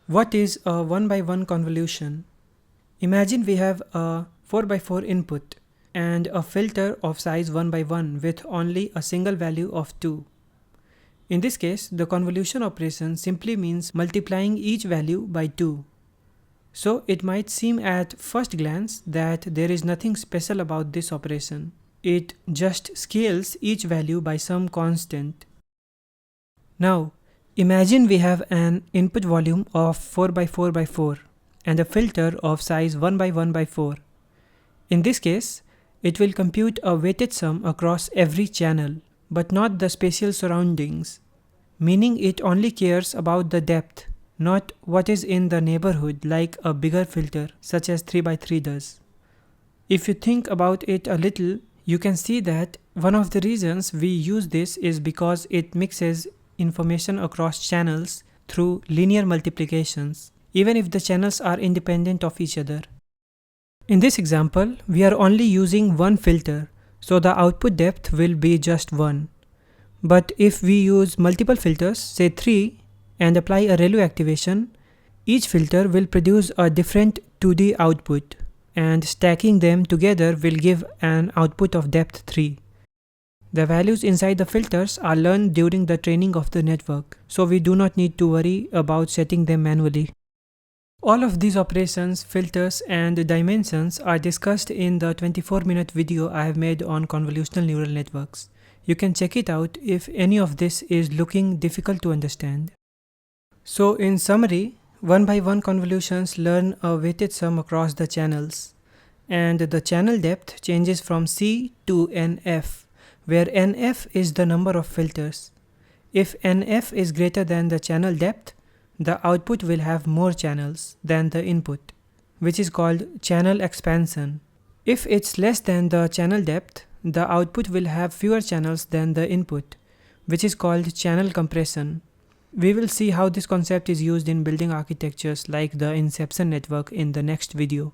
What is a 1 by 1 convolution? Imagine we have a 4 by 4 input and a filter of size 1 by 1 with only a single value of 2. In this case, the convolution operation simply means multiplying each value by 2. So it might seem at first glance that there is nothing special about this operation. It just scales each value by some constant. Now, imagine we have an input volume of 4 by 4 by 4 and a filter of size 1 by 1 by 4. In this case, it will compute a weighted sum across every channel, but not the spatial surroundings, meaning it only cares about the depth, not what is in the neighborhood like a bigger filter such as 3 by 3 does. If you think about it a little, you can see that one of the reasons we use this is because it mixes information across channels through linear multiplications, even if the channels are independent of each other. In this example, we are only using one filter, so the output depth will be just 1. But if we use multiple filters, say 3, and apply a ReLU activation, each filter will produce a different 2D output, and stacking them together will give an output of depth 3. The values inside the filters are learned during the training of the network, so we do not need to worry about setting them manually. All of these operations, filters, and dimensions are discussed in the 24-minute video I have made on convolutional neural networks. You can check it out if any of this is looking difficult to understand. So in summary, 1 by 1 convolutions learn a weighted sum across the channels, and the channel depth changes from C to NF, where NF is the number of filters. If NF is greater than the channel depth, the output will have more channels than the input, which is called channel expansion. If it's less than the channel depth, the output will have fewer channels than the input, which is called channel compression. We will see how this concept is used in building architectures like the inception network in the next video.